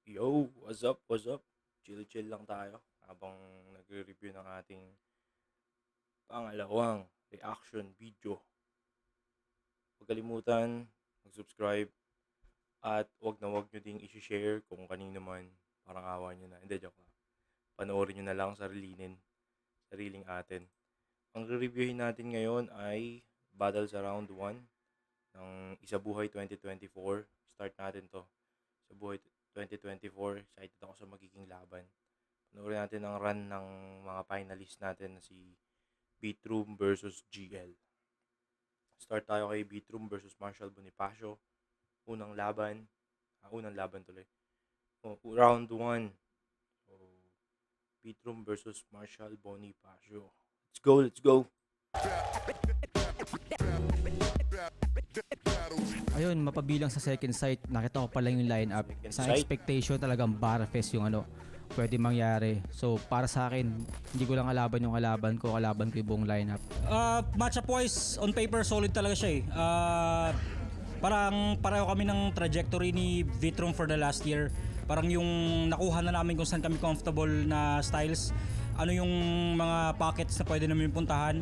Yo, what's up? What's up? Chill-chill lang tayo habang nagre-review ng ating pangalawang reaction video. Huwag kalimutan mag-subscribe at wag nyo ding i-share kung kanino man. Parang awa nyo na. Hindi, joke lang. Panoorin nyo na lang sariling atin. Ang re-reviewin natin ngayon ay Battle sa Round 1 ng Isabuhay 2024. Start natin to. Isabuhay 2024. Excited ako sa magiging laban. Panoorin natin ang run ng mga finalist natin na si Beatroom versus GL. Start tayo kay Beatroom versus Marshall Bonifacio. Unang laban tuloy. Round 1. So, Beatroom versus Marshall Bonifacio. Let's go. Ayun, mapabilang sa second sight, nakita ko pala yung lineup. Second Sa sight. expectation talagang Barfest yung pwede mangyari. So, para sa akin, hindi ko lang kalaban yung kalaban ko yung buong lineup. Matchup wise, on paper, solid talaga siya eh. Parang pareho kami ng trajectory ni Vitrum for the last year. Parang yung nakuha na namin kung saan kami comfortable na styles. Ano yung mga pockets na pwede namin puntahan.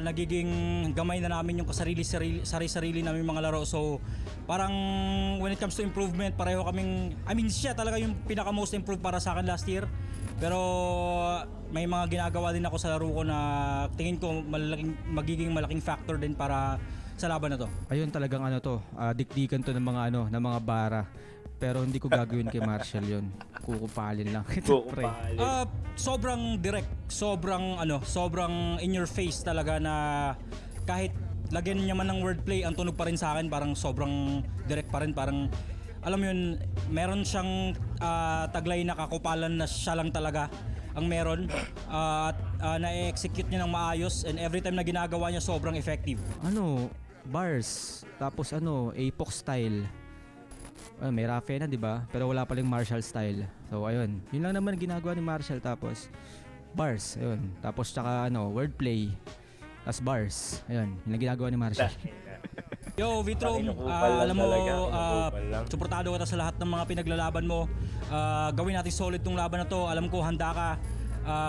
Nagiging gamay na namin yung sarili-sarili namin mga laro. So parang when it comes to improvement, pareho kaming, siya talaga yung pinaka most improved para sa akin last year. Pero may mga ginagawa din ako sa laro ko na tingin ko magiging malaking factor din para sa laban na to. Ayun, talagang dikdikan to ng mga bara. Pero hindi ko gagawin kay Marshall yun. Kukupalin lang kita, pre. Sobrang direct, sobrang in your face talaga na kahit lagyan niya man ng wordplay, ang tunog pa rin sa akin parang sobrang direct pa rin, parang alam mo yun, meron siyang taglay na kakupalan na siya lang talaga ang meron at na-execute niya ng maayos, and every time na ginagawa niya sobrang effective. Bars, tapos Apox style. May Rafe na, di ba? Pero wala pa ring Marshall style. So ayun, yun lang naman ginagawa ni Marshall, tapos bars, ayun. Tapos tsaka wordplay. Tapos bars. Ayun, yun lang ginagawa ni Marshall. Yo, Vitrum, Kinukupal lang alam mo, talaga, kinukupal lang. suportado kita sa lahat ng mga pinaglalaban mo. Gawin natin solid tong laban na to. Alam ko handa ka.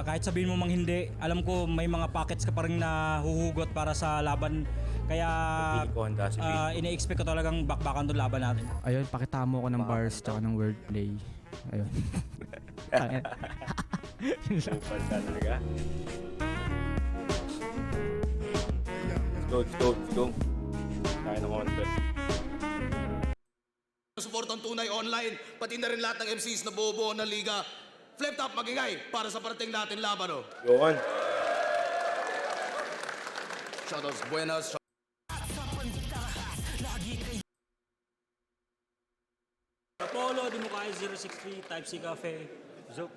Kahit sabihin mo mang hindi, alam ko may mga pockets ka pa rin na huhugot para sa laban. Kaya Pili ko handa si Beatroom. ini-expect ko talagang bakbakan tong laban natin. Ayun, pakita mo ko ng bars tsaka ng wordplay. Ayun. Kupal ka talaga. Let's go. Kaya ng konti. Support ang Tunay Online, pati na rin lahat ng MCs na bubuo ng liga. Flip top magingay para sa parating natin laban. Yun. Shoutouts, buenas. Apollo, Dimukay 063, Type C Cafe. Zoop.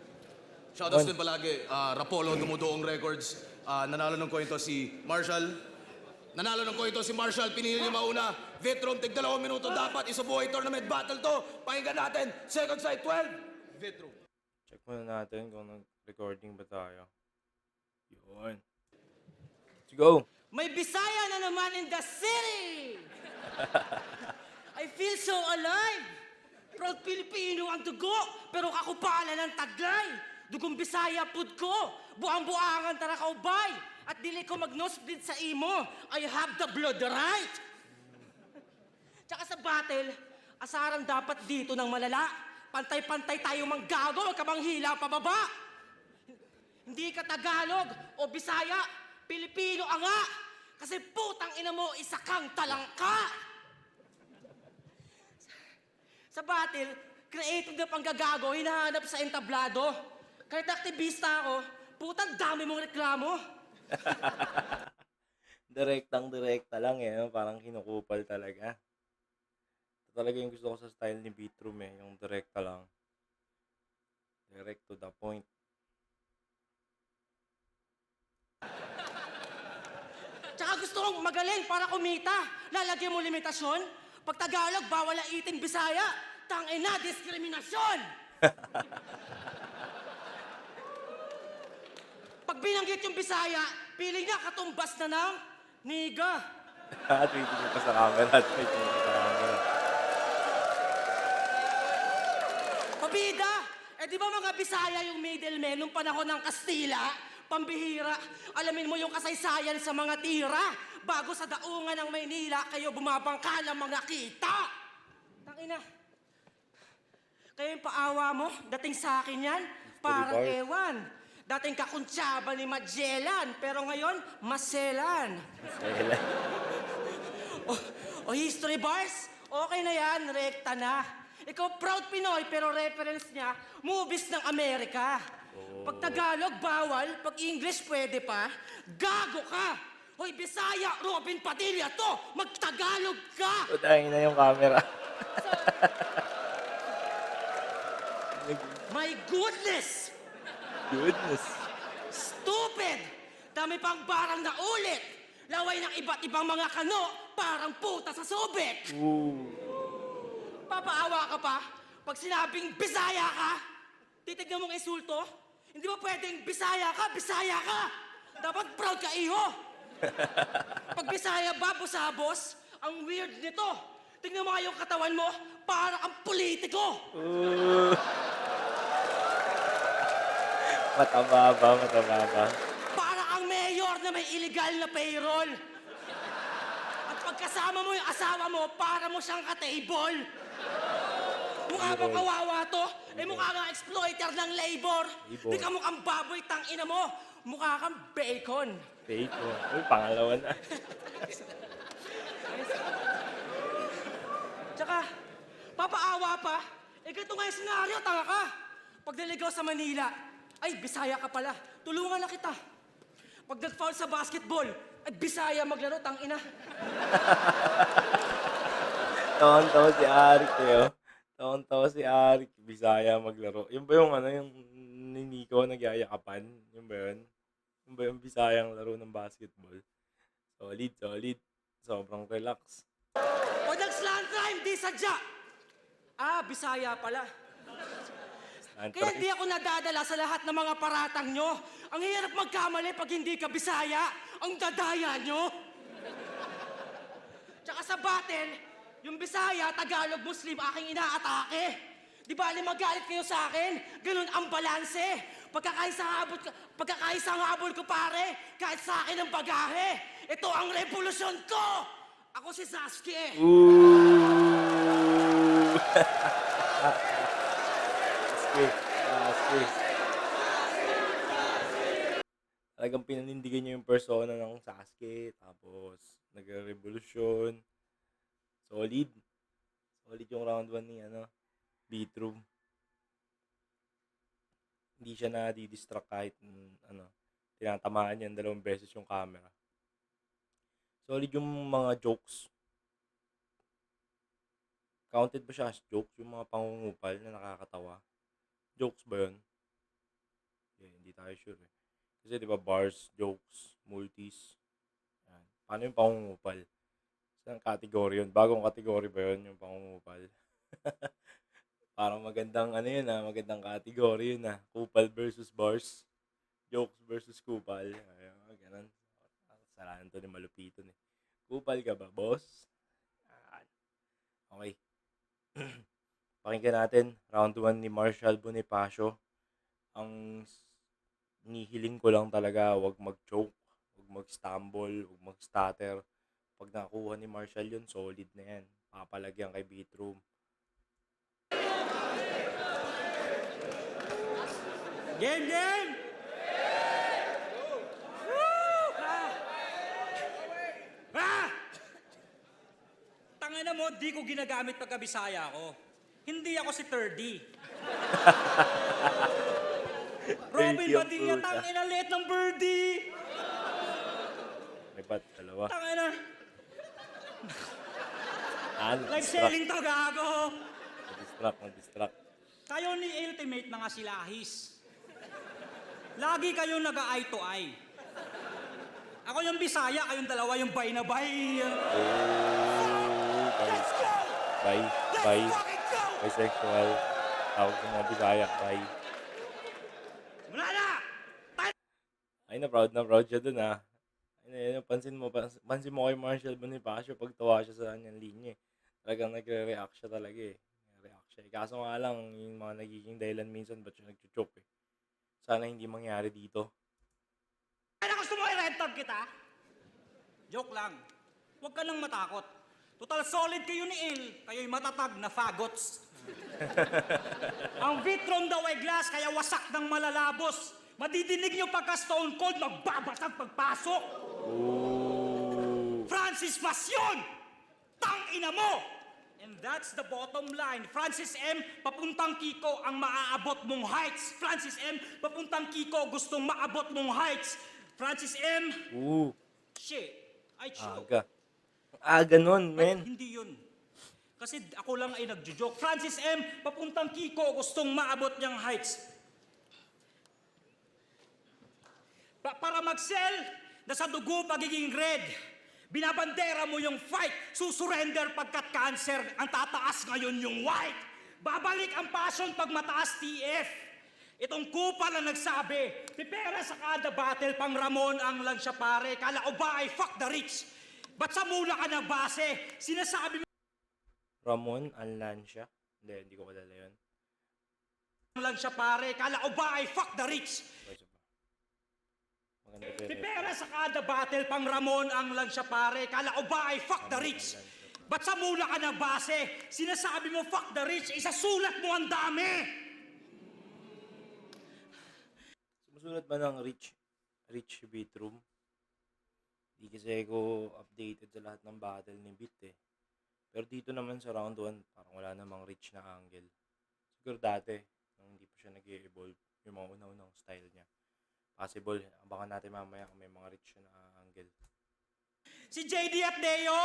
Shoutouts din palagi. Rapolo, Dumudoong Records. Nanalo ng coin to si Marshall. Pinili niya mauna. Vitrum, tig 2 minuto dapat. Isabuhay tournament battle to. Pakinggan natin. Second side 12. Vitrum. Check muna natin kung nag-recording ba tayo. Yun. Let's go. May Bisaya na naman in the city! I feel so alive! Proud Pilipino ang dugo, pero kakupalan ng taglay. Dugong Bisaya pud ko, buang-buangan tara kaubay. At dili ko mag-nosebleed sa imo, I have the blood right. Tsaka sa battle, asaran dapat dito ng malala. Pantay-pantay tayo manggago, wag ka manghila pababa. Hindi ka Tagalog o Bisaya, Pilipino nga. Kasi putang ina mo, isa kang talangka. Sa battle, creative na panggagago, hinahanap sa entablado. Kahit aktivista ako, putang dami mong reklamo. Direkta lang eh. Parang kinukupal talaga. Ito talaga yung gusto ko sa style ni Beatroom eh. Yung direkta lang. Direct to the point. Tsaka gusto kong magaling para kumita. Lalagyan mo limitasyon. Pag Tagalog, bawal na itin Bisaya. Tangina, diskriminasyon! Pag binanggit yung Bisaya, piling niya katumbas na ng niga. Tweeting mo pa sa camera. bida! Eh di ba mga Bisaya yung middlemen nung panahon ng Kastila? Pambihira. Alamin mo yung kasaysayan sa mga tira. Bago sa daungan ng Maynila, kayo bumabangka ng mga kita. Tangina. Kayo yung paawa mo, dating sa akin yan, parang bars. ewan. Dating kakuntsaba ni Magellan, pero ngayon, maselan. Kaya O history bars, okay na yan, rekta na. Ikaw proud Pinoy, pero reference niya, movies ng Amerika. Pag Tagalog, bawal. Pag English, pwede pa. Gago ka! Hoy, Bisaya, Robin Padilla to! Mag-Tagalog ka! Utangin na yung camera. My goodness! Goodness. Stupid! Dami pang barang na ulit. Laway ng iba't ibang mga kano, parang puta sa subik. Ooh. Papaawa ka pa? Pag sinabing Bisaya ka, titignan mong insulto? Hindi ba pwedeng Bisaya ka, Bisaya ka? Dapat proud ka, iho. Pag Bisaya ba, busabos, ang weird nito. Tignan mo nga yung katawan mo, parang ang politiko. Ooh. Mataba ba? Parang ang mayor na may illegal na payroll. At pagkasama mo yung asawa mo, para mo siyang ka-table. Mukha bang kawawa to? Eh mukha kang exploiter ng labor. Di ka mukhang baboy, tangina mo. Mukha kang bacon. Bacon. Uy, pangalawa na. Tsaka, papaawa pa. Eh ganito nga yung senaryo, tanga ka. Pag naligaw sa Manila, ay, Bisaya ka pala. Tulungan na kita. Pag nag-foul sa basketball, ay, Bisaya maglaro, tangina. Tawan-tawa si Arik eh. Tawan-tawa si Arik. Bisaya maglaro. Yun ba yung yung ni Nico nagyayakapan? Yun ba yun? Yun ba yung Bisayang laro ng basketball? Solid. Sobrang relax. Pag nag-slant rhyme, di sadya. Ah, Bisaya pala. Kaya hindi ako nadadala sa lahat ng mga paratang nyo. Ang hirap magkamali pag hindi ka Bisaya. Ang dadaya nyo. Tsaka sa battle, yung Bisaya, Tagalog, Muslim, aking inaatake. Di ba magalit kayo sa akin? Ganun ang balanse. Pagkakaisang habol ko pare, kahit sa akin ang bagahe. Ito ang revolusyon ko. Ako si Sasuke. Ooh! Sasuke. Talagang pinanindigan niya yung persona ng Sasuke. Tapos, nagre-revolusyon. Solid yung round 1 ni Beatroom. Hindi siya na-distract kahit tinatamaan niya 2 beses yung camera. Solid yung mga jokes. Counted ba siya as jokes? Yung mga pangungupal na nakakatawa? Jokes ba yun? Hindi tayo sure eh. Kasi di ba bars, jokes, multis. Yan. Paano yung pangungupal? Isang category yun. Bagong category ba yun yung pangungupal? Parang magandang magandang category yun Kupal versus bars. Jokes versus kupal. Ayun, ganun. Salahan to ni Malupiton eh. Kupal ka ba, boss? Yan. Okay. Pakinggan natin, round 1 ni Marshall Bonifacio. Ang nihiling ko lang talaga, wag mag-choke, wag mag-stumble, wag mag-stutter. Pag nakuha ni Marshall yun, solid na yan. Papalagyan kay Beatroom. Game! Tangina mo, di ko ginagamit pagka Bisaya ako. Hindi ako si 30. Robin 30 ang Padilla, puta. tangina, liit ng birdie. May bat, dalawa. Tangina, live Distract. selling to, gago. Mag-distract. Kayo ni Ultimate mga silahis. Lagi kayong nag-eye to eye. Ako yung Bisaya, kayong dalawa yung bay na bay. Bye. Bisexual. Tawag sa mga Bisaya. Bye. Wala na! Ay, na proud siya dun pansin mo kay Marshall Bonifacio pag tawa siya sa kanyang linya eh. Talagang nagre-react siya talaga eh. React siya. Kaso nga lang, yung mga nagiging dahilan minsan ba't siya nagchuchok eh. Sana hindi mangyari dito. Ano gusto mo i-rentag kita? Joke lang. Huwag ka nang matakot. Total solid kayo ni Il. Kayo'y matatag na fagots. Ang Vitron daw ay glass, kaya wasak ng malalabos. Madidinig niyo pagka Stone Cold, magbabasag pagpasok. Francis Pasyon! Tangina mo! And that's the bottom line. Francis M, papuntang Kiko ang maaabot mong heights. Francis M, papuntang Kiko gustong maabot mong heights. Francis M, shit, I choke. Aga. Aga nun, men. Hindi yun. Kasi ako lang ay nagjo-joke. Francis M, papuntang Kiko, gustong maabot niyang heights. Para mag-sell, nasa dugo pagiging red. Binabandera mo yung fight, susurrender pagkat cancer, ang tataas ngayon yung white. Babalik ang passion pag mataas TF. Itong kupal na nagsabi, pipera sa kada battle, pang Ramon ang lang siya pare, kala ko ba ay fuck the rich. Ba't sa mula ka na base, sinasabi mo Ramon Alancia. Hindi ko kilala yun. lang siya pare, kala ko ba ay fuck the rich. Okay, so, maganda pa yun. Pipera sa kada battle, pang Ramon ang lang siya pare, kala ko ba ay fuck the rich. Ba't sa mula ka na base, sinasabi mo fuck the rich, isasulat mo ang dami. Sumusulat ba ng Rich Beatroom? Hindi kasi ako updated sa lahat ng battle ni Beat eh. Pero dito naman sa round 1, parang wala namang rich na angle. Siguro dati, nung hindi pa siya nag-evolve, yung mga una-unang style niya. Possible, abangan natin mamaya kung may mga rich na angle. Si JD at Deo,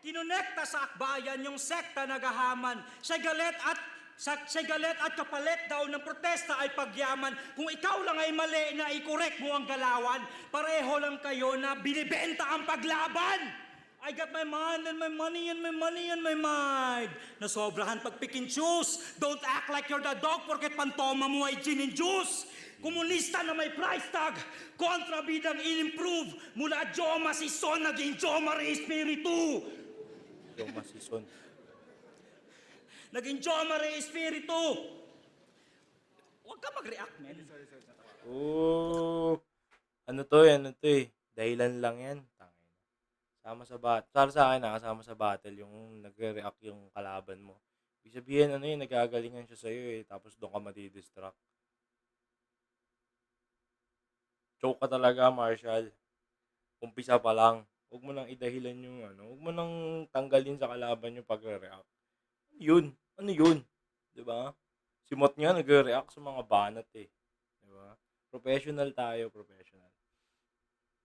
kinonekta sa akbayan yung sekta nagahaman. Siya galit at kapalit daw ng protesta ay pagyaman. Kung ikaw lang ay mali na i-correct mo ang galawan, pareho lang kayo na binibenta ang paglaban. I got my mind and my money and my money and my mind. Nasobrahan pag pick and choose. Don't act like you're the dog porket pantoma mo ay gin and juice. Komunista na may price tag, kontrabidang in-improve. Mula Joma si Son, naging Joma Re Espiritu. Yung masison. Naging Joma Re Espiritu. Huwag ka mag-react, man. Ano to eh. Dahilan lang yan. Sama sa battle. Para sa akin, nakasama sa battle yung nagre-react yung kalaban mo. Ibig sabihin, nagagalingan siya sa'yo eh. Tapos doon ka madidistract. Choke ka talaga, Marshall. Umpisa pa lang. Huwag mo nang idahilan yung huwag mo nang tanggalin sa kalaban yung pagre-react. Ano yun? Diba? Si Mot nga nagre-react sa mga banat eh. Diba? Professional tayo, professional.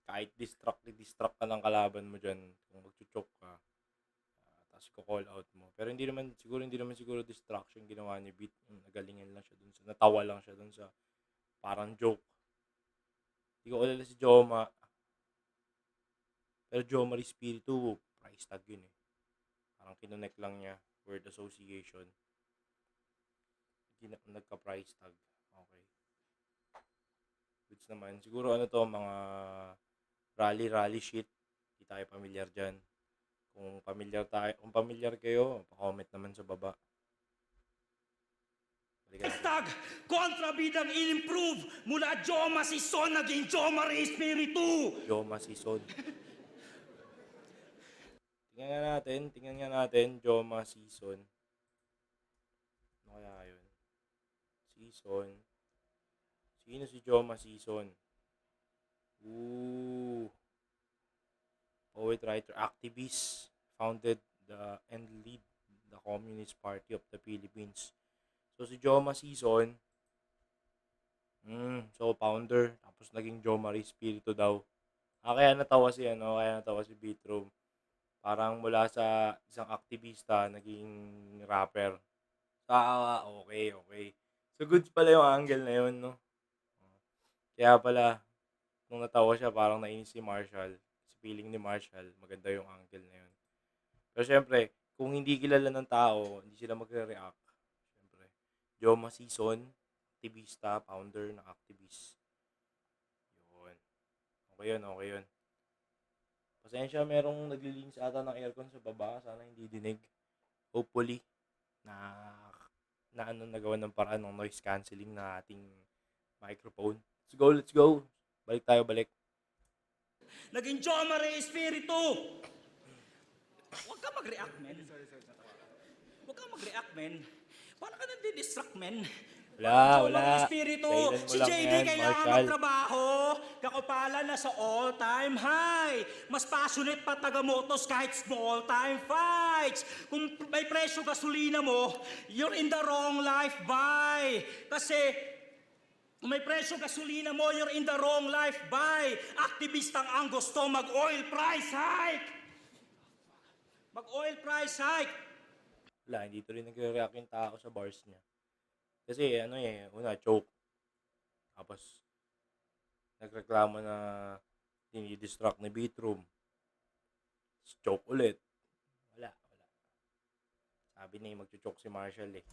Kahit distract ka ng kalaban mo dyan, kung magchuchok ka, tapos ko-call out mo. Pero hindi naman siguro distraction ginawa ni Beat. Nagalingan lang siya dun sa, natawa lang siya dun sa parang joke. Hindi ko kilala si Joma. Pero Joma Re Espiritu, price tag yun eh. Parang kinonect lang niya, word association. Nagka-price tag. Okay. Goods naman. Siguro mga rally shit. Hindi tayo pamilyar dyan. Kung pamilyar kayo, pa-comment naman sa baba. Hashtag, kontrabidang in-improve. Mula Joma si Son, naging Joma Re Espiritu. Joma Season. Tingnan nga natin, Joma Season. Ano kaya yun? Season. Sino si Joma Season? Poet, writer, activist, founded and lead the Communist Party of the Philippines. So si Joma Season, founder, tapos naging Joma Re Espiritu daw. Kaya natawa si Beatroom. Parang mula sa isang aktivista, naging rapper. Okay. So goods pala yung angle na yun, no? Kaya pala, nung natawa siya, parang nainis si Marshall. Sa feeling ni Marshall, maganda yung angle na yun. Pero syempre, kung hindi kilala ng tao, hindi sila magre-react. Syempre, Joma Season, aktivista, founder ng activist. Yun. Okay yun. Pasensya, merong naglilinis ata ng aircon sa baba. Sana hindi dinig. Hopefully, nagawa ng paraan ng noise cancelling na ating microphone. Let's go. Balik. Nag-enjoy mo rin espiritu. Huwag ka mag-react, men. Huwag ka mag-react, men. Paano ka nandi-distract, men? Wala. Espiritu. Dahilan mo Si lang JD yan, kailangan Marshall. magtrabaho. Kakupalan na sa all-time high. Mas passionate pa taga-motos kahit small-time fights. Kung may presyo gasolina mo, you're in the wrong life, bye. Kasi kung may presyo gasolina mo, you're in the wrong life, bye. Aktivistang ang gusto mag-oil price hike. Mag-oil price hike. Wala, hindi to rin nagre-react yung tao sa bars niya. Kasi una, choke. Tapos, nagreklamo na dinidistract na beatroom. Tapos, choke ulit. Wala. Sabi niya, magcho-choke si Marshall eh.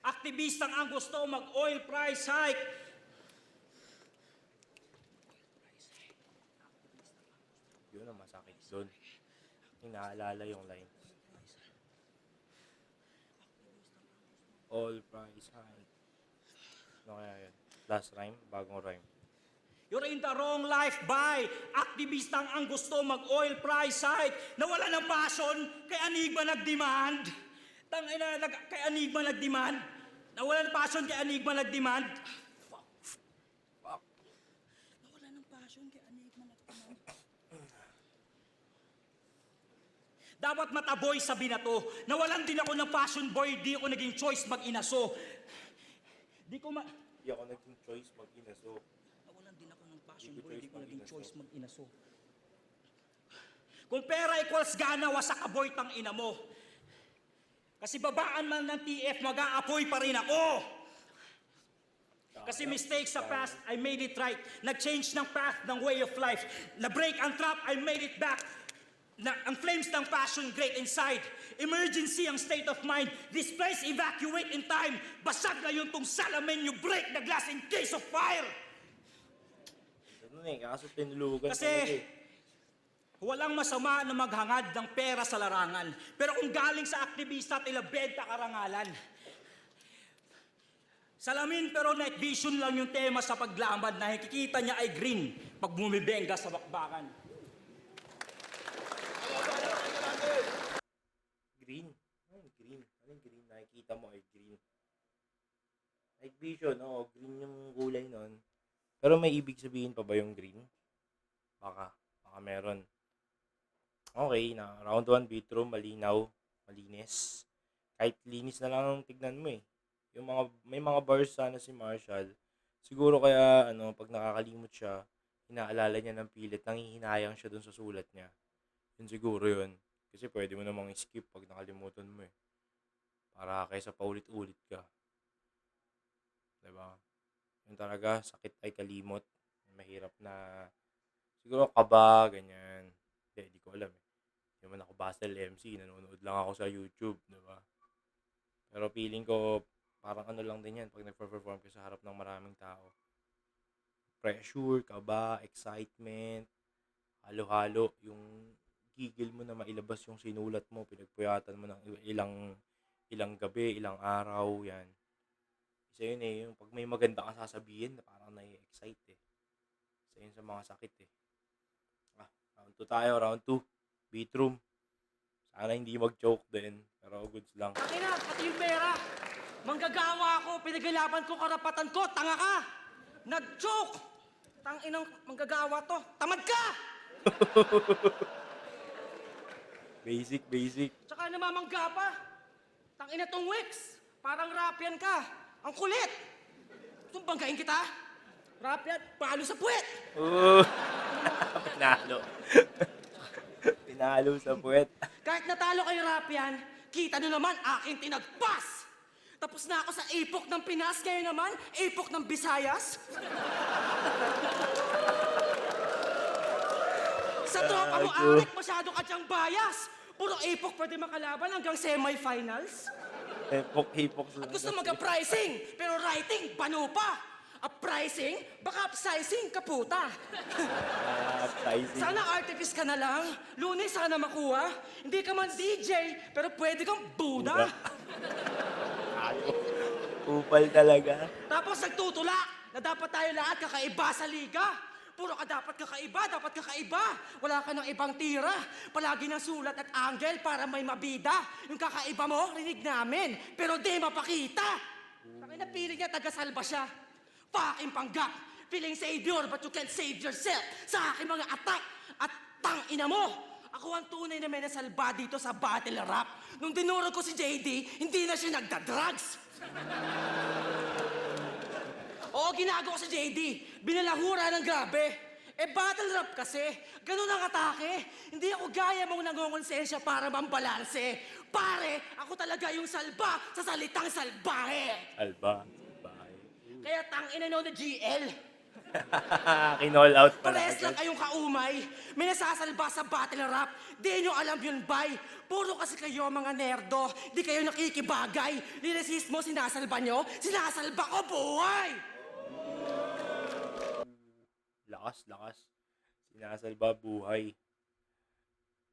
Aktivistang ang gusto mag-oil price hike. Yun ang masakit doon. Yung naalala yung lines. All price high. Ano kaya yun? Last rhyme? Bagong rhyme. You're in the wrong life, bye. Aktivistang ang gusto mag-oil price hike. Nawala ng passion, kay Enigma nag-demand. Kay Enigma nag-demand. Nawala ng passion, kay Enigma nag-demand. Fuck. Nawala ng passion, kay Enigma nag-demand. Dapat mataboy sa binato. Nawalan din ako ng passion, boy. Di ako naging choice mag-inaso. Di ako naging choice mag-inaso. Nawalan din ako ng passion, boy. Di ko naging choice mag-inaso. Kung pera equals gana, wasak aboy tang ina mo. Kasi babaan man ng TF, mag-aapoy pa rin ako. Kasi mistakes sa past, I made it right. Nag-change ng path, ng way of life. Na-break ang trap, I made it back. Ang flames ng passion great inside. Emergency ang state of mind. This place evacuate in time. Basag na yun tong salamin, you break the glass in case of fire. Ganun kaso tinulugan. Kasi walang masama na maghangad ng pera sa larangan. Pero kung galing sa aktivista at ilabenta karangalan. Salamin pero night vision lang yung tema sa paglamad na nakikita niya ay green pag bumibenga sa bakbakan. Green. Green. Anong green? Nakikita mo ay green. Night vision, green yung kulay nun. Pero may ibig sabihin pa ba yung green? Baka meron. Okay, na round 1 beatroom, malinaw, malinis. Kahit linis na lang ang tignan mo eh. May mga bars sana si Marshall. Siguro kaya pag nakakalimot siya, inaalala niya ng pilit, nangihinayang siya dun sa sulat niya. Yun siguro yun. Kasi pwede mo namang skip pag nakalimutan mo eh. Para kaysa paulit-ulit ka. Diba? Yun talaga, sakit ay kalimot. Mahirap na, siguro kaba, ganyan. Hindi ko alam eh. Hindi man ako Basel MC, nanonood lang ako sa YouTube, diba? Pero feeling ko, parang lang din yan pag nag-perform ka sa harap ng maraming tao. Pressure, kaba, excitement, halo-halo, yung gigil mo na mailabas yung sinulat mo, pinagpuyatan mo ng ilang gabi, ilang araw, yan. Isa yun eh, yung pag may maganda kang sasabihin, na parang nai-excite eh. Isa yun sa mga sakit eh. Round 2 tayo, round 2. Beatroom. Sana hindi mag-choke din, pero goods lang. Akin na, pati yung pera. Manggagawa ako, pinagalaban ko, karapatan ko, tanga ka. Nag-choke. Tanginang manggagawa to. Tamad ka! Basic. Tsaka namamangga pa. Tangina tong Wix. Parang Rapian ka. Ang kulit. Itong banggain kita. Rapian, palo sa puwet. Pinalo. Pinalo sa puwet. Kahit natalo kayo Rapian, kita nyo naman aking tinagpas. Tapos na ako sa ipok ng Pinas, kayo naman, ipok ng Visayas. Sa tropa mo, Arik, masyado ka dyang bias. Puro ipok pwede makalaban hanggang semi-finals. Hipok sa... At gusto mag-pricing, pero writing, bano pa. Uprising, baka upsizing, kaputa. Upsizing. Sana artist ka na lang. Lunes sana makuha. Hindi ka man DJ, pero pwede kang Buddha. Ayaw. Upal talaga. Tapos nagtutulak na dapat tayo lahat kakaiba sa liga. Puro ka dapat kakaiba. Wala ka ng ibang tira. Palagi ng sulat at angle para may mabida. Yung kakaiba mo, rinig namin. Pero di mapakita. Sabi na piling niya, taga-salba siya. Fucking panggap. Feeling savior, but you can't save yourself. Sa aking mga attack. At tangina mo. Ako ang tunay na may nasalba dito sa battle rap. Nung dinuro ko si JD, hindi na siya nagda-drugs. Oo, ginagawa ko sa JD. Binalahura ng grabe. Battle rap kasi. Ganun ang atake. Hindi ako gaya mong nangongonsensya para mambalanse. Pare, ako talaga yung salba sa salitang salbahe. Alba. Bye. Kaya tangina no na GL. Kinall out pala. Pares lang kayong kaumay. May nasasalba sa battle rap. Di nyo alam yun, bay. Puro kasi kayo mga nerdo. Di kayo nakikibagay. Niresist mo, sinasalba nyo. Sinasalba ko, buhay! Lakas. Sinasalba buhay.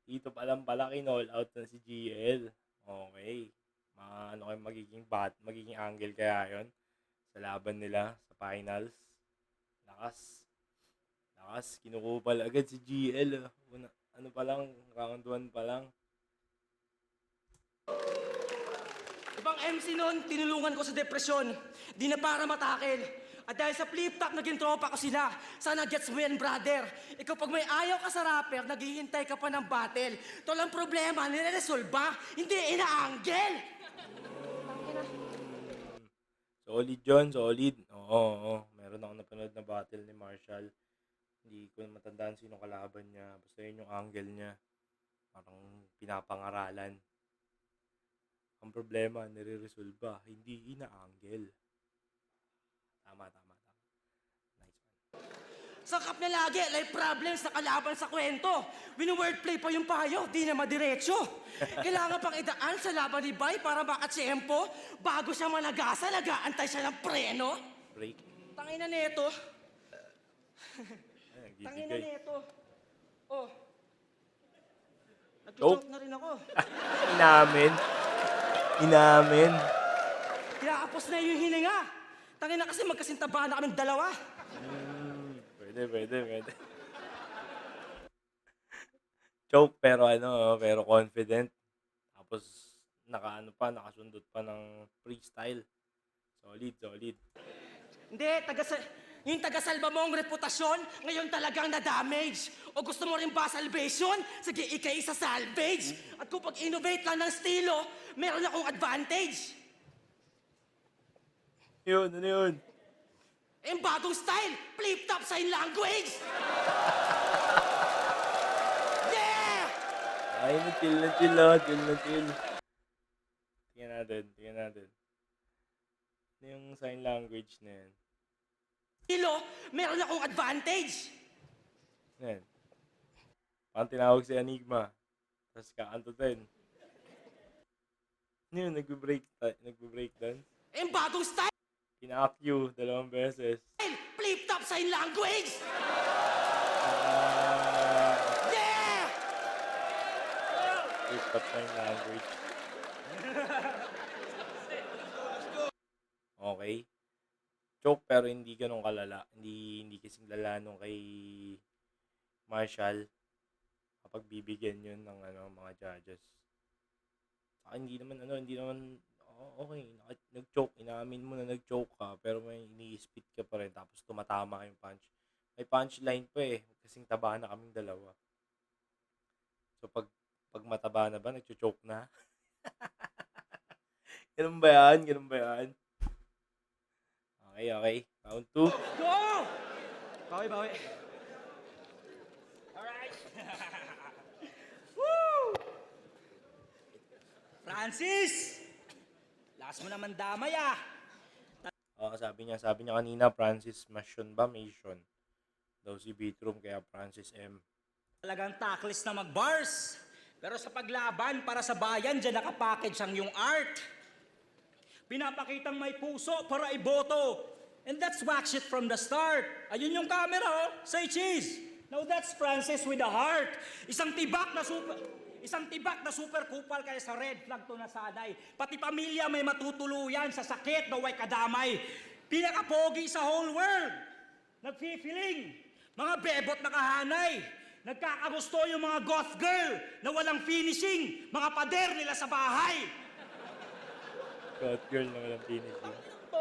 Dito pa lang pala kinall out na si GL. Okay. Ano kayo magiging angle kaya yon sa laban nila sa finals. Lakas. Kinukupal agad si GL. Ano pa lang, round 1 pa lang. Ibang MC noon, tinulungan ko sa depresyon. Di na para matakil. At dahil sa flip-top, naging tropa ko sila. Sana gets mo yan, brother. Ikaw pag may ayaw ka sa rapper, naghihintay ka pa ng battle. Ito lang problema, nire-resolba, hindi ina-angle. Solid John, solid. Oo. Meron ako napanood na battle ni Marshall. Hindi ko matandaan sino kalaban niya. Basta yun yung angle niya. Parang pinapangaralan. Ang problema, nire-resolba, hindi ina-angle. Tama. Nice one. Sakap na lagi, life problems na kalaban sa kwento. Wino-wordplay pa yung payo, di na madiretso. Kailangan pang idaan sa laban ni Bay para makatsyempo. Bago siya managasa, nag-aantay siya ng preno. Break. Tangina neto. Ay, Tangina nagbibigay. neto. Oh. Nag-choke na rin ako. Inamin. Kinakapos na yung hininga. Tangina kasi magkasintabahan na kaming dalawa. Pwede. Choke pero confident. Tapos nakasundot pa ng freestyle. Solid. Hindi, yung taga-salba mong reputasyon, ngayon talagang na-damage. O gusto mo rin ba salvation? Sige, ikay sa salvage. At kung pag-innovate lang ng estilo, meron akong advantage. Ano yun? Yung bagong style, flip-top sign language. Yeah! Ay, chill. Tingnan natin. Ano yung sign language na yan? Estilo, meron akong advantage. Yan. Parang tinawag si Enigma. Tapos kaantutin. Ano yun? Nagbe-break dance? Yung bagong style, Pina-cue 2 beses. flip-top sign language. Yeah! Flip-top sign language. Okay. Choke pero hindi ganun kalala. Hindi kasing lala nung kay Marshall kapag bibigyan yun ng mga judges. Saka hindi naman okay, nag-choke, inamin mo na nag-choke ka, pero may ini-spit ka pa rin, tapos tumatama yung punch. May punchline pa kasing taba na kaming dalawa. So, pag mataba na ba, nag-choke na? Ganun ba yan? Okay. Round 2. Go! Bawi. Alright. Woo! Francis! Lakas mo naman damay Sabi niya kanina, Francis Masion ba? Masion. Daw si Beatroom, kaya Francis M. Talagang tackles na mag-bars. Pero sa paglaban, para sa bayan, dyan nakapackage ang yung art. Pinapakitang may puso para iboto. And that's wax it from the start. Ayun yung camera, oh. Say cheese. Now that's Francis with a heart. Isang tibak na super kupal kaya sa red flag to nasanay. Pati pamilya may matutuluyan sa sakit na way kadamay. Pinakapogi sa whole world. Nagfi-feeling. Mga bebot na kahanay. Nagkakagusto yung mga goth girl na walang finishing. Mga pader nila sa bahay. God girl na walang finishing. To,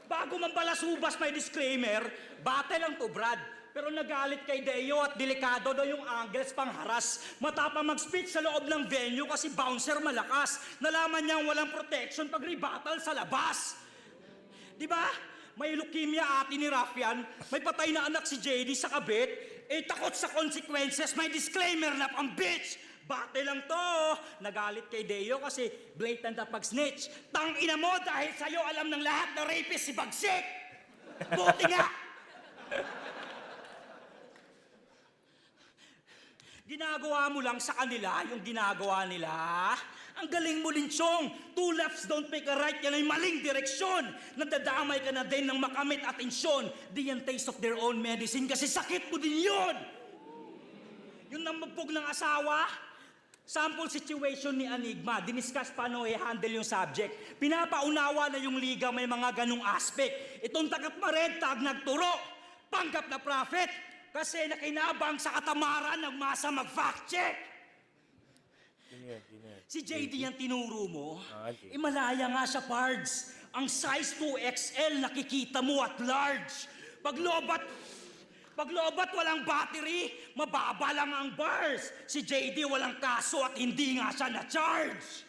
bago man balasubas may disclaimer, bate lang to Brad. Pero nagalit kay Deo at delikado daw yung angles pang haras. Matapang mag-speech sa loob ng venue kasi bouncer malakas. Nalaman niyang walang protection pag rebuttal sa labas. Di ba? May leukemia ati ni Raffian, may patay na anak si JD sa kabit, takot sa consequences, may disclaimer na pang bitch. Bate lang to. Nagalit kay Deo kasi blatant na pag-snitch. Tangina mo dahil sa'yo alam ng lahat na rapist si Bagsik. Buti nga. Ginagawa mo lang sa kanila yung ginagawa nila. Ang galing mo, Linchong. 2 lefts don't make a right. Yan ay maling direksyon. Nadadamay ka na din ng makamit atensyon. Di yan taste of their own medicine kasi sakit mo din yun. Yung namabog ng asawa, sample situation ni Enigma. Diniscuss paano i-handle yung subject. Pinapaunawa na yung liga may mga ganong aspect. Itong tagat marentag nagturo. Panggap na profit. Kasi nakinabang sa katamaran ng masa mag-fact check. Sino yan? Si JD yung tinuro mo, Okay. malaya nga sa parts. Ang size 2XL nakikita mo at large. Paglobat walang battery, mababa lang ang bars. Si JD walang kaso at hindi nga siya na-charge.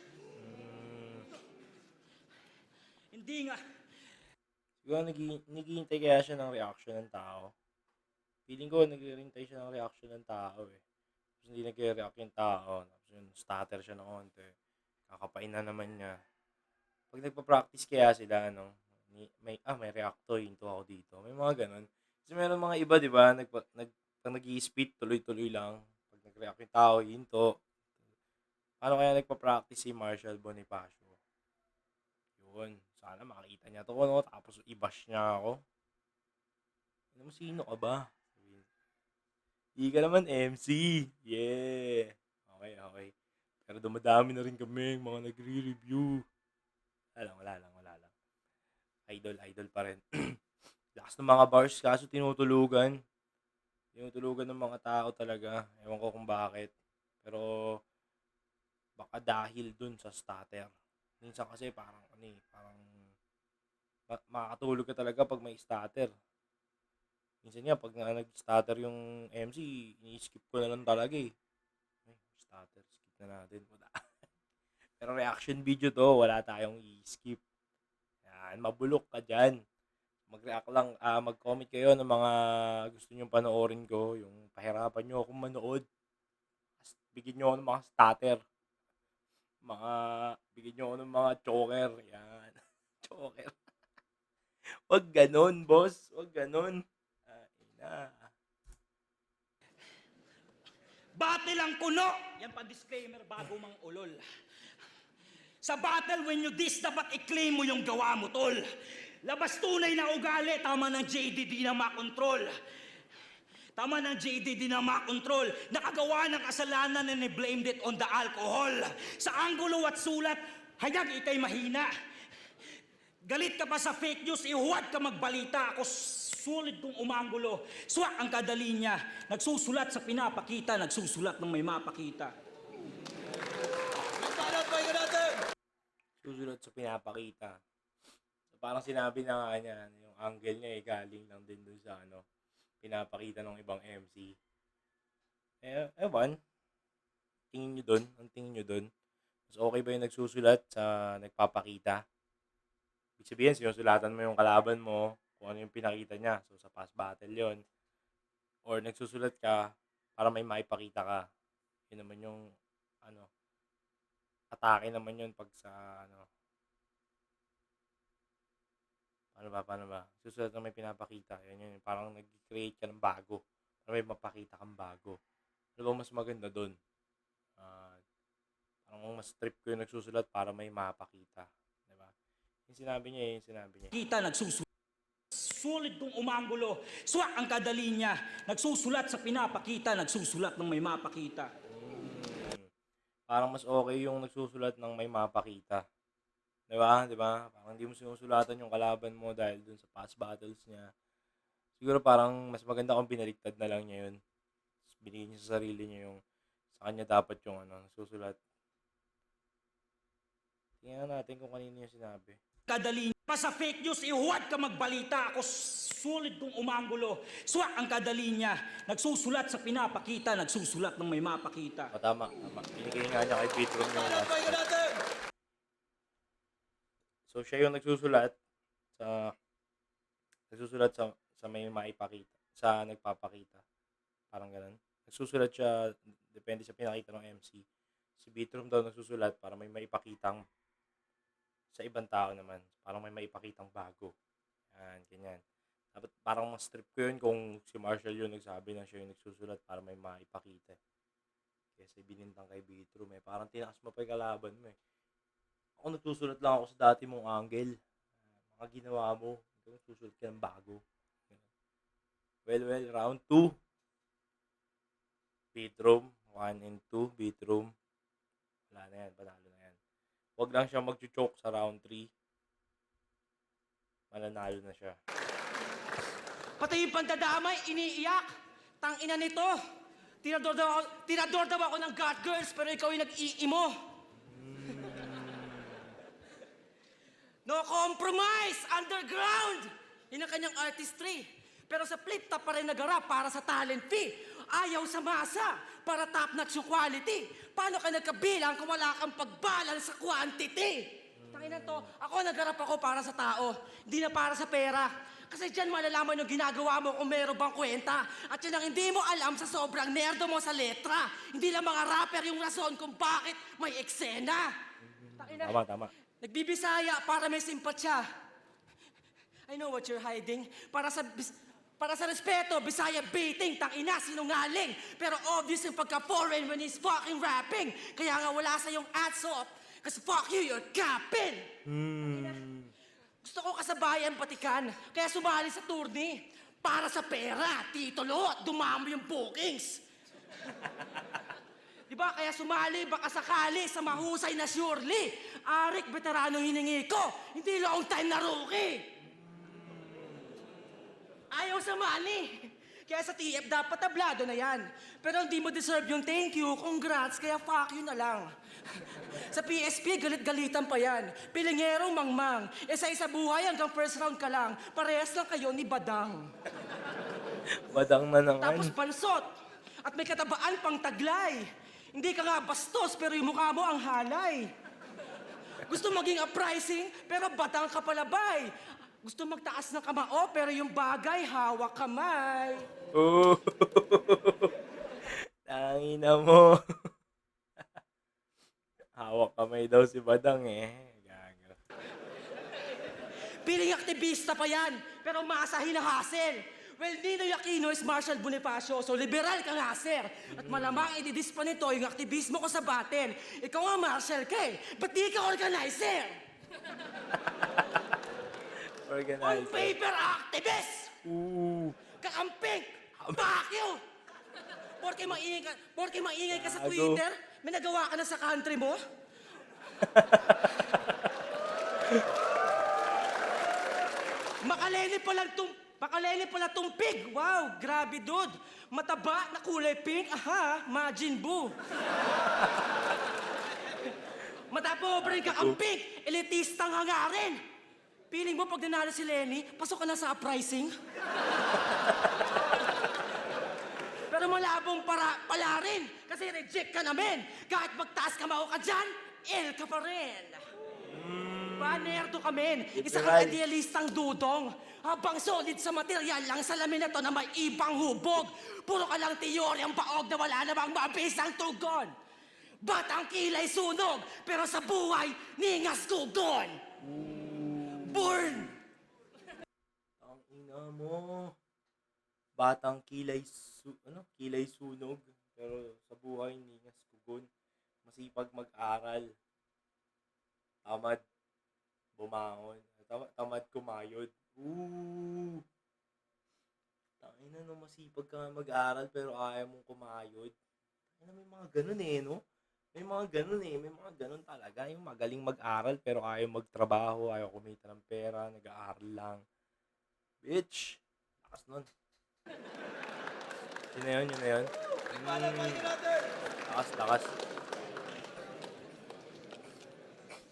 Hindi nga. Siguro naghihintay kaya siya ng reaction ng tao. Feeling ko naghihintay siya ng reaction ng tao eh. Tapos hindi nag-react yung tao. Tapos yun, stutter siya ng konti. Kakapain na naman niya. Pag nagpa-practice kaya sila, may reacto, hinto ako dito. May mga ganun. Kasi meron mga iba, di ba, pag nag-i-spit, tuloy-tuloy lang. Pag nag-react yung tao, hinto. Paano kaya nagpa-practice si Marshall Bonifacio? Yun. Sana makita niya to, no? Tapos i-bash niya ako. Ano mo, sino ka ba? Hindi ka naman MC. Yeah. Okay. Pero dumadami na rin kami mga nagre-review. Wala lang. Idol pa rin. Lakas ng mga bars kaso tinutulugan. Tinutulugan ng mga tao talaga. Ewan ko kung bakit. Pero baka dahil dun sa stutter. Minsan kasi parang makakatulog ka talaga pag may stutter. Minsan nga, pag nag-stutter yung MC, ini-skip ko na lang talaga eh. Ay, stutter, skip na natin. Pero reaction video to, wala tayong i-skip. Yan, mabulok ka dyan. Mag-react lang, mag-comment kayo ng mga gusto nyong panoorin ko, yung pahirapan nyo akong manood. Bigyan nyo ako ng mga stutter. Bigyan nyo ako ng mga choker. Yan, choker. Wag ganon, boss. Wag ganon. Bate lang kuno! Yan pa disclaimer bago mang ulol. Sa battle, when you diss, dapat i-claim mo yung gawa mo, tol. Labas tunay na ugali, tama ng JD di na makontrol. Nakagawa ng kasalanan and blamed it on the alcohol. Sa anggulo at sulat, hayag ikay mahina. Galit ka pa sa fake news, ihuwad ka magbalita. Ako sulit kong umanggulo. Swak ang kadali niya. Nagsusulat sa pinapakita, nagsusulat ng may mapakita. Susulat sa pinapakita. So, parang sinabi na nga niya, yung angle niya galing lang din dun sa pinapakita ng ibang MC. Ewan. Tingin nyo dun? Ang tingin nyo dun? Mas okay ba yung nagsusulat sa nagpapakita? Ibig sabihin, sinusulatan mo yung kalaban mo kung ano yung pinakita niya. So, sa past battle yon. Or nagsusulat ka para may maipakita ka. Yun naman yung, atake naman yun pag sa, Paano ba? Susulat na may pinapakita. Yan yun. Parang nag-create ka ng bago. Para may mapakita kang bago. Ano ba mas maganda dun? Parang mas trip ko yung nagsusulat para may mapakita. Diba? Yung sinabi niya. Kita, nagsusulat. Sulit kong umanggulo. Swak ang kadali niya. Nagsusulat sa pinapakita, nagsusulat ng may mapakita. parang mas okay yung nagsusulat ng may mapakita. 'Di ba? 'Di ba? Parang hindi mo sinusulatan yung kalaban mo dahil dun sa past battles niya. Siguro parang mas maganda kung binaliktad na lang niya yun. Ta's binigay niya sa sarili niya yung sa kanya dapat yung ano, nagsusulat. Tingnan natin kung kanino yung sinabi. Kadali pa sa fake news, ihuwad ka magbalita. Ako sulit kong umanggulo. Swak ang kadali niya. Nagsusulat sa pinapakita, nagsusulat ng may mapakita. O tama, tama. Binigay nga niya kay Petron yung last Pakinggan one. natin! So siya yung nagsusulat sa may maipakita, sa nagpapakita. Parang ganun. Nagsusulat siya, depende sa pinakita ng MC. Si Bitrom daw nagsusulat para may maipakitang sa ibang tao naman. Parang may maipakitang bago. Yan, ganyan. Dapat parang mas trip ko yun kung si Marshall yun nagsabi na siya yung nagsusulat para may maipakita. Kasi binintang kay Bitrom eh. Parang tinakas mo pa yung kalaban mo eh. Ako nagsusulat lang ako sa dati mong angle. Mga ginawa mo. Ikaw nagsusulat ka ng bago. Well, round 2. Bitrom. 1 and 2. Bitrom. Wala na yan. Panalo na yan. Huwag lang siya mag-choke sa round 3. Mananalo na siya. Pati yung pandadamay, iniiyak. Tangina nito. Tirador daw ako ng God Girls, pero ikaw yung nag-iimo. No compromise! Underground! Yun ang kanyang artistry. Pero sa flip top pa rin nagarap para sa talent fee. Ayaw sa masa para top-notch yung quality. Paano ka nagkabilang kung wala kang pagbalance sa quantity? Tangina to, ako nagarap ako para sa tao, hindi na para sa pera. Kasi dyan malalaman yung ginagawa mo kung meron bang kwenta. At yun ang hindi mo alam sa sobrang nerdo mo sa letra. Hindi lang mga rapper yung rason kung bakit may eksena. Tangina. Tama. Nagbibisaya para may simpatya. I know what you're hiding. Para sa respeto, Bisaya baiting, tangina, sinungaling. Pero obvious yung pagka-foreign when he's fucking rapping. Kaya nga wala sa yung ads off. Kasi fuck you, you're capping. Gusto ko kasabayan patikan. Kaya sumali sa tourney. Para sa pera, titulo, dumami yung bookings. Diba? Kaya sumali, baka sakali, sa mahusay na surely. Arik, veterano hiningi ko. Hindi long time na rookie. Ayaw sa money. Kaya sa TF dapat tablado na yan. Pero hindi mo deserve yung thank you, congrats, kaya fuck you na lang. Sa PSP, galit-galitan pa yan. Pilingerong mangmang. Isa-isa buhay hanggang first round ka lang. Parehas lang kayo ni Badang. Badang na naman. Tapos pansot. At may katabaan pang taglay. Hindi ka nga bastos, pero yung mukha mo ang halay. Gusto maging uprising, pero batang ka palabay. Gusto magtaas ng kamao, pero yung bagay, hawak kamay. Oh. Tangina mo. Hawak kamay daw si Badang eh. Gago. Piling aktivista pa yan, pero masa hinahasel. Well, Ninoy Aquino is Marshall Bonifacio, so liberal ka nga, sir. At malamang ididis pa nito yung aktivismo ko sa batin. Ikaw nga, Marshall ka eh. Ba't di ka organizer? On Organizer. paper activist! Ooh. Kakamping! Fuck you! Porke maingay ka sa Gago. Twitter, may nagawa ka na sa country mo? Makaleli pala tong pig. Wow, grabe dude. Mataba na kulay pink. Aha, Majin Buu. Mata pobre ka ang pink. Elitistang hangarin. Feeling mo pag nanalo si Lenny, pasok ka na sa uprising? Pero malabong pala rin. Kasi reject ka namin. Kahit magtaas ka mao ka dyan, L ka pa rin. Panerdo kami. Isa kang Literal. idealistang dudong. Habang solid sa material lang salamin na to na may ibang hubog. Puro ka lang teoryang baog na wala namang mabisang tugon. Batang kilay sunog, pero sa buhay, ningas kugon. Burn! Ang ina mo. Batang kilay sunog. Pero sa buhay, ningas kugon. Masipag mag-aral. Tamad bumangon. Tamad kumayod. Ooh. Tangina no, masipag ka nga mag-aral pero ayaw mong kumayod. Tangina may mga ganun eh, no? May mga ganun eh, may mga ganun talaga. Yung magaling mag-aral pero ayaw magtrabaho, ayaw kumita ng pera, nag-aaral lang. Bitch! Lakas nun. Yun na yun, yun na yun. Lakas, lakas.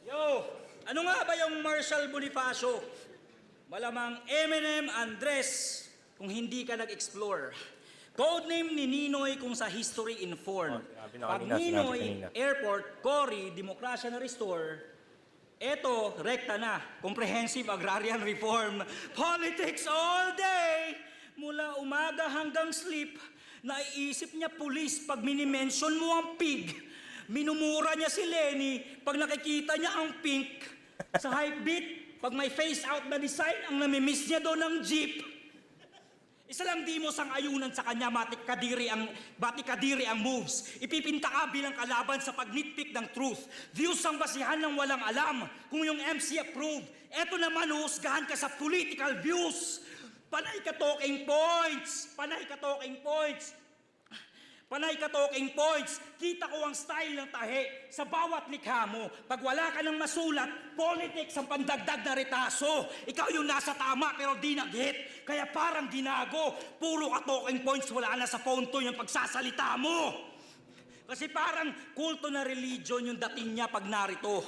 Yo, ano nga ba yung Marshall Bonifacio? Malamang Eminem Andres kung hindi ka nag-explore. Codename ni Ninoy kung sa history informed. Sinabi na Pag kanina, sinabi Ninoy, kanina. Airport, Cory, Demokrasya na Restore, eto, rekta na, Comprehensive Agrarian Reform. Politics all day! Mula umaga hanggang sleep, naiisip niya pulis pag minimension mo ang pig. Minumura niya si Lenny pag nakikita niya ang pink. Sa Hypebeat, pag may face out na design, ang namimiss niya doon ng jeep. Isa lang di mo sang-ayunan sa kanya, batik kadiri ang moves. Ipipinta ka bilang kalaban sa pag-nitpick ng truth. Views ang basihan ng walang alam kung yung MC approved. Eto naman, uhusgahan ka sa political views. Panay ka talking points! Panay ka talking points! Panay ka talking points. Kita ko ang style ng tahe sa bawat likha mo. Pag wala ka ng masulat, politics ang pandagdag na retaso. Ikaw yung nasa tama pero di nag-hit. Kaya parang ginago. Puro ka talking points, wala na sa phone to yung pagsasalita mo. Kasi parang kulto na religion yung dating niya pag narito.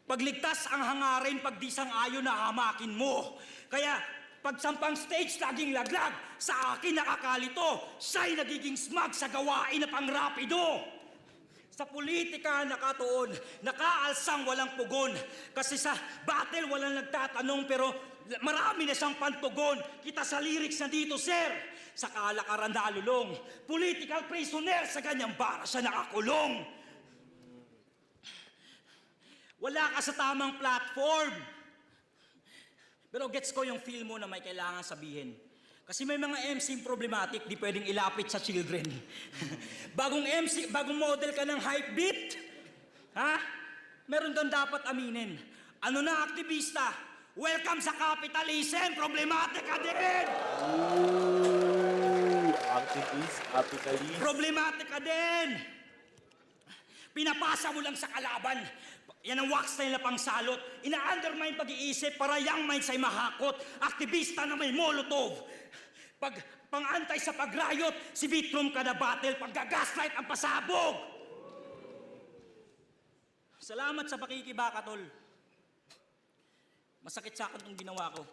Pagligtas ang hangarin, pag di sang-ayon na hamakin mo. Kaya pagsampang stage, laging laglag. Sa akin nakakalito. Siya'y nagiging smug sa gawain na pangrapido. Sa politika nakatuon, nakaalsang walang pugon. Kasi sa battle walang nagtatanong pero marami na siyang pantugon. Kita sa lyrics na dito, sir. Sa kalakaran na alulong. Political prisoner sa ganyang bara siya nakakulong. Wala ka sa tamang platform. Pero gets ko yung feel mo na may kailangan sabihin. Kasi may mga MC problematic, di pwedeng ilapit sa children. Bagong model ka ng Hypebeat? Ha? Meron kang dapat aminin. Ano na, aktivista? Welcome sa capitalism! Problematic ka din! Activist, capitalist. Problematic ka din! Pinapasa mo lang sa kalaban. Yan ang wax na nila pang salot. Ina-undermine pag-iisip para young minds ay mahakot. Aktivista na may molotov. Pag pang-antay sa pag-riot, si Vitrum ka na battle, pag-gaslight ang pasabog. Salamat sa pakikibaka, tol. Masakit sa akin itong ginawa ko.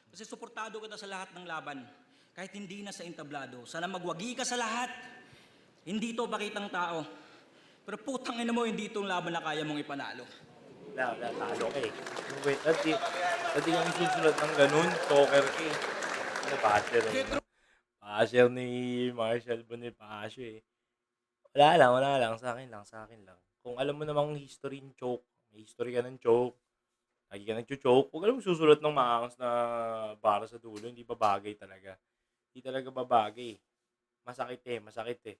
Kasi suportado kita sa lahat ng laban. Kahit hindi na sa entablado. Sana magwagi ka sa lahat. Hindi to pakitang tao. Pero putang ina mo, hindi itong laban na kaya mong ipanalo. Wala, talo ka eh. Wait, dati kang susunod ng ganun, talker ka eh. Ano, basher eh. Basher ni Marshall Bonifacio eh. Wala lang, sa akin lang. Kung alam mo namang history ng choke, may history ka ng choke, lagi ka nag-choke, huwag alam susulat ng maangas na bara sa dulo, hindi babagay talaga. Hindi talaga babagay. Masakit eh.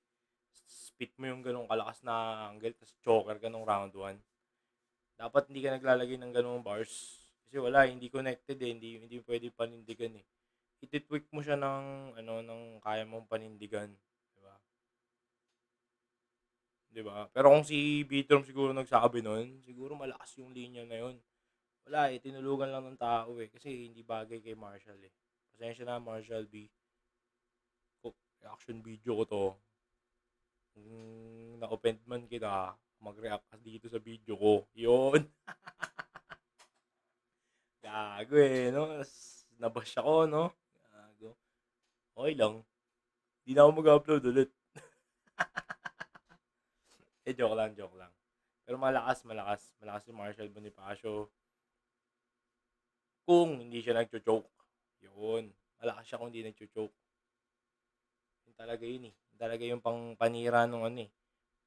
Spit mo yung ganong kalakas na angle, tapos choker ka nung round 1. Dapat hindi ka naglalagay ng ganong bars. Kasi wala, hindi connected eh. Hindi pwede panindigan eh. Ititweak mo siya ng kaya mong panindigan. Diba? Pero kung si Vitrom siguro nagsabi nun, siguro malakas yung linya na yun. Wala eh, tinulugan lang ng tao eh. Kasi hindi bagay kay Marshall eh. Pasensya na, Marshall B. Reaction video ko to. Kung na-offend man kita, mag-react ka dito sa video ko. Yun. Gago eh, no? Nabash ako, no? Gago. Okay lang. Hindi na ako mag-upload ulit. Joke lang. Pero malakas si Marshall Bonifacio. Kung hindi siya nagcho-choke. Yun. Malakas siya kung hindi nagcho-choke. Yun talaga yun eh. Yun talaga yung panira nung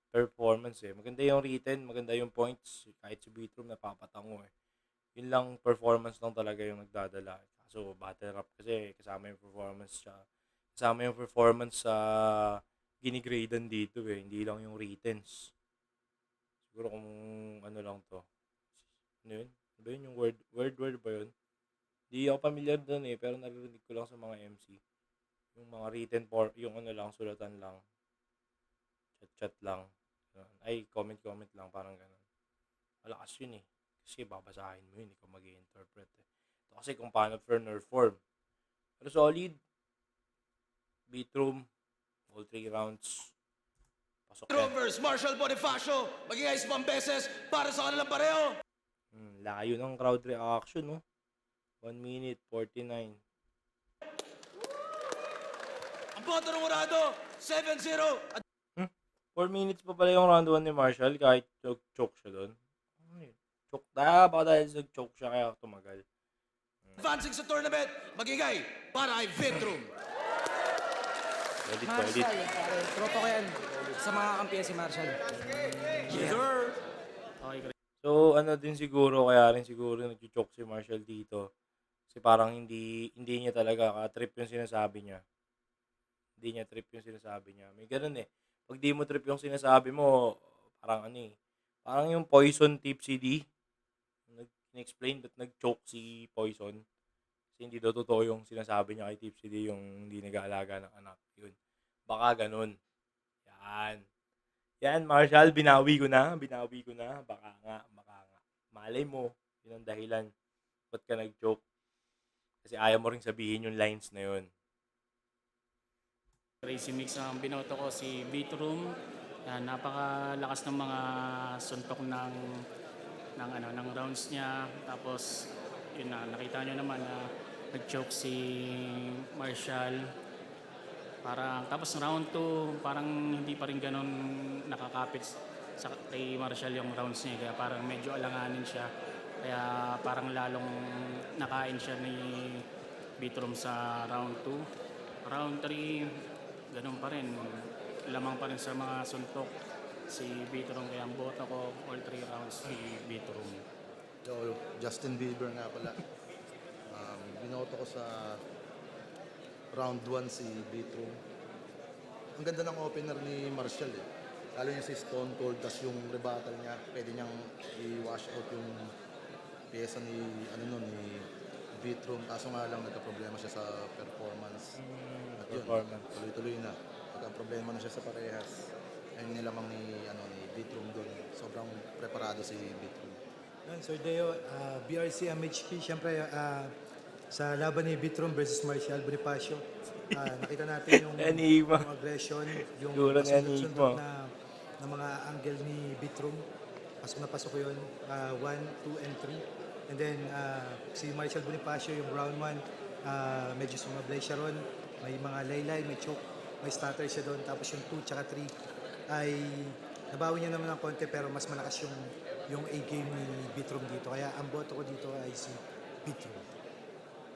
performance eh. Maganda yung written, maganda yung points. Kahit si Vitrum napapatango eh. Yun lang, performance lang talaga yung nagdadala. So, battle rap kasi kasama yung performance siya. Kasama yung performance sa ginigradean dito eh. Hindi lang yung writtens. Siguro kung ano lang to. Ano yun? Ano ba yun? Yung word ba yun? Di ako familiar doon eh. Pero naririnig ko lang sa mga MC. Yung mga written yung ano lang, sulatan lang. Chat lang. Ganun. Ay, comment lang, parang gano'n. Malakas yun eh. Kasi babasahin mo yun, ikaw mag-i-interpret eh. Ito kasi kung paano firm or form. Pero solid. Beat room. All 3 rounds. Pasok yan. Rovers, Marshall Bonifacio, magingay isang beses para sa kanilang pareho. Layo ng crowd reaction, no? 1 minute, 49. Ang boto ng Murado, 7-0. At 4 minutes pa pala yung round 1 ni Marshall kahit choke siya doon. Choke na, baka dahil nag-choke siya kaya tumagal. advancing sa tournament, magingay para kay Vitrum. Solid. Marshall, pare. Tropa ko yan. Sa mga kampiyan si Marshall. Yes, sir. So, ano din siguro, kaya rin siguro nag-choke si Marshall dito. Kasi parang hindi niya talaga ka-trip yung sinasabi niya. Hindi niya trip yung sinasabi niya. May ganun eh. Pag di mo trip yung sinasabi mo, parang ano eh. Parang yung Poison Tipsy D. Nag-explain that nag-choke si Poison. Kasi hindi daw totoo yung sinasabi niya kay Tipsy D, yung hindi nag-aalaga ng anak. Yun. Baka ganun. Yan, Marshall, binawi ko na. Baka nga. Malay mo, yun ang dahilan. Ba't ka nag-joke? Kasi ayaw mo rin sabihin yung lines na yun. Crazy mix ang binoto ko si Beatroom. Napakalakas ng mga suntok ng rounds niya. Tapos yun na, nakita niyo naman na nag-choke si Marshall. Tapos round 2, parang hindi pa rin ganun nakakapit sa kay Marshall yung rounds niya. Kaya parang medyo alanganin siya. Kaya parang lalong nakain siya ni Beatroom sa round 2. Round 3, ganun pa rin. Lamang pa rin sa mga suntok si Beatroom. Kaya ang boto ko, all 3 rounds si Beatroom. So, Justin Bieber nga pala. Binoto ko sa round 1 si Vitrum. Ang ganda ng opener ni Marshall eh. Lalo niya si Stone Cold, tas yung rebuttal niya, pwede niyang i-wash out yung pyesa ni Vitrum. Kaso nga lang nagka-problema siya sa performance. At yun, tuloy-tuloy na. Nagka-problema na siya sa parehas. Ayun nilamang ni Vitrum doon. Sobrang preparado si Vitrum. Sir Deo, BRC MHP, siyempre sa laban ni Vitrum versus Marshall Bonifacio, nakita natin yung Enigma. yung aggression, yung Siguro na sunod-sunod enigma. na mga angle ni Vitrum. Pasok na pasok yun, 1, 2, and 3. And then si Marshall Bonifacio, yung round 1, medyo sumablay siya ron. May mga laylay, may choke, may stutter siya doon. Tapos yung 2 tsaka 3 ay nabawi niya naman ng konti pero mas malakas yung A-game ni Vitrum dito. Kaya ang boto ko dito ay si Vitrum.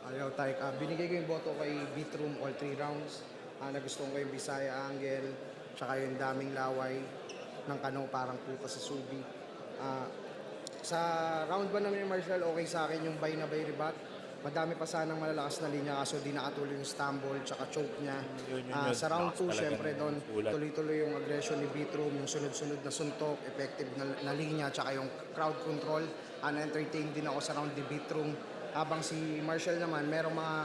Ayaw, Tarik. Binigay ko yung boto kay Beatroom all 3 rounds. Nagustuhan ko yung Bisaya Angle, tsaka yung daming laway ng kano parang puta sa subi. Sa round 1 naman yung Marshall, okay sa akin yung bay na bay rebat. Madami pa sanang malalakas na linya kaso di nakatuloy yung stumble tsaka choke niya. Yun. Sa round Lakas 2, talaga syempre ng doon, sulat. tuloy-tuloy yung aggression ni Beatroom, yung sunod-sunod na suntok, effective na linya, tsaka yung crowd control. Na-entertain din ako sa round ni Beatroom. Habang si Marshall naman, merong mga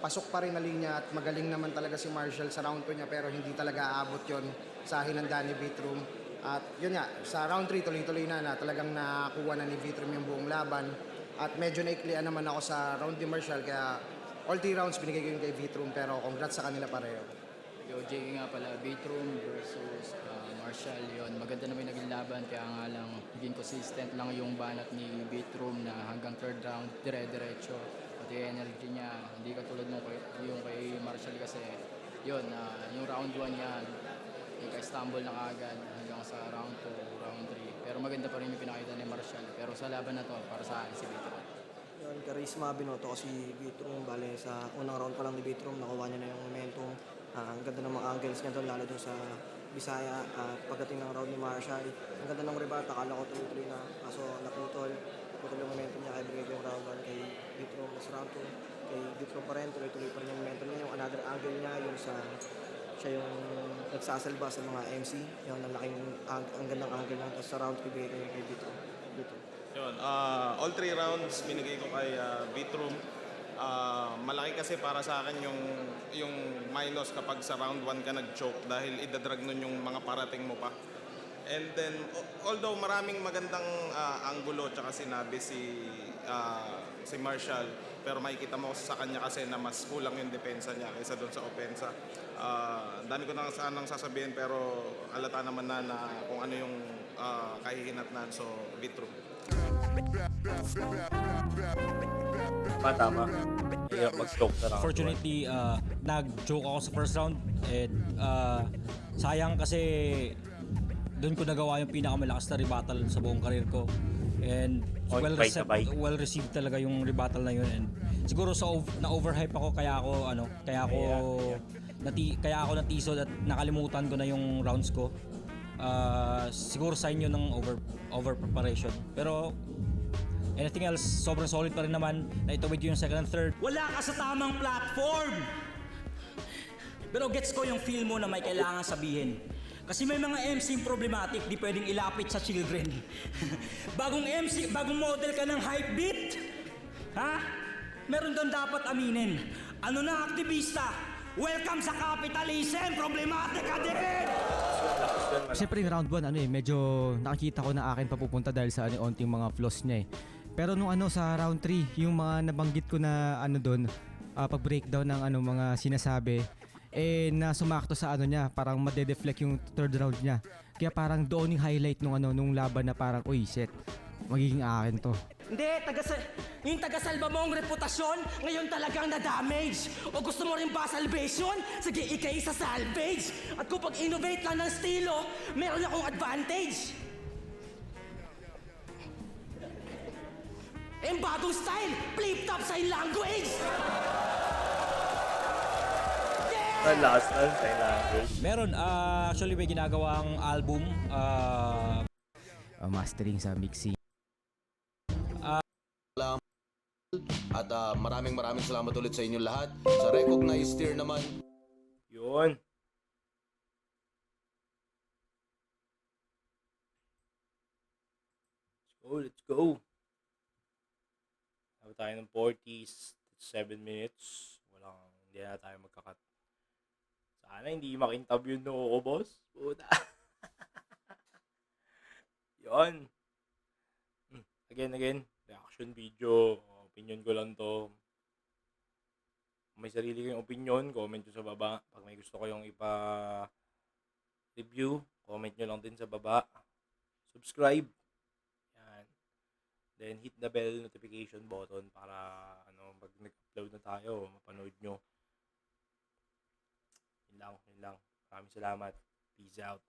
pasok pa rin na linya at magaling naman talaga si Marshall sa round 2 niya pero hindi talaga aabot yon sa hinanda ni Vitrum. At yun nga, sa round 3 tuloy-tuloy na talagang nakakuha na ni Vitrum yung buong laban. At medyo naiklian naman ako sa round ni Marshall kaya all 3 rounds binigay ko yung kay Vitrum pero congrats sa kanila pareho. Yo, JK nga pala, Beatroom versus Marshall, yun. Maganda naman yung naging laban, kaya nga lang, naging consistent lang yung banat ni Beatroom na hanggang third round, dire-diretso. Pati yung energy niya, hindi katulad nung yung kay Marshall kasi, yun, yung round 1 niya, ika-stumble na agad hanggang sa round 2, round 3. Pero maganda pa rin yung pinakita ni Marshall. Pero sa laban na to, para sa akin si Beatroom. Yun, charisma, binoto ko si Vitrum. Bale, sa unang round pa lang ni Vitrum, nakuha niya na yung momentum. Ang ganda ng mga angles niya doon, lalo doon sa Bisaya. Pagdating ng round ni Marshall, ang ganda ng rebata, akala ko tuloy-tuloy na. Kaso naputol yung momentum niya, kaya bigay ko yung round 1 kay Vitrum. Mas round 2, kay Vitrum pa rin, tuloy-tuloy pa rin yung momentum niya. Yung another angle niya, yung siya yung nagsasalba sa mga MC. Yung ang gandang angle niya. Tapos sa round 3, bigay ko yung kay Vitrum. Yun, all 3 rounds binigay ko kay Vitrum. Malaki kasi para sa akin yung minus kapag sa round 1 ka nag-choke dahil idadrag nun yung mga parating mo pa. And then, although maraming magandang anggulo tsaka sinabi si Marshall, pero makikita mo sa kanya kasi na mas kulang yung depensa niya kaysa doon sa opensa. Dami ko na sanang sasabihin pero halata naman na kung ano yung kahihinatnan. So, Vitrum. Tama. Hirap mag-stalk sa round 1. Fortunately, nag-joke ako sa first round. And sayang kasi doon ko nagawa yung pinakamalakas na rebuttal sa buong karir ko. And well received talaga yung rebuttal na yun. And siguro na-overhype ako kaya ako natisod at nakalimutan ko na yung rounds ko. Siguro sign yun ng over preparation. Pero anything else, sobrang solid pa rin naman. Naitawid yung second and third. Wala ka sa tamang platform. Pero gets ko yung feel mo na may kailangan sabihin. Kasi may mga MC problematic, di pwedeng ilapit sa children. Bagong MC, bagong model ka ng hype beat. Ha? Meron doon dapat aminin. Ano na aktivista? Welcome sa capitalism! Problematic ka din! Siyempre yung round 1 medyo nakikita ko na akin papupunta dahil sa onting mga flaws niya Pero nung sa round 3, yung mga nabanggit ko na doon, pag-breakdown ng mga sinasabi, na sumakto sa niya, parang made-deflect yung third round niya. Kaya parang doon yung highlight nung laban na parang, uy, shit, magiging akin to. Hindi, yung tagasalba mo ang reputasyon, ngayon talagang na-damage. O gusto mo rin ba salvation? Sige, ikay sa salvage. At kung pag-innovate lang ng estilo, meron akong advantage. Yung bagong style, flip-top sign language. Last sign language. Meron, actually may ginagawang album. Mastering sa mixing. At maraming salamat ulit sa inyong lahat. Sa Recognize tier naman. Yun. Let's go. Habang tayo ng 47 minutes. Hindi na tayo magkakat. Sana hindi makintab yun no, boss. Puta. Yun. Again. Reaction video. Opinion ko lang to. Kung may sarili kayong opinion, comment nyo sa baba. Pag may gusto kayong ipa-review, comment nyo lang din sa baba. Subscribe. Yan. Then hit the bell notification button para pag nag-upload na tayo, mapanood nyo. Yun lang. Maraming salamat. Peace out.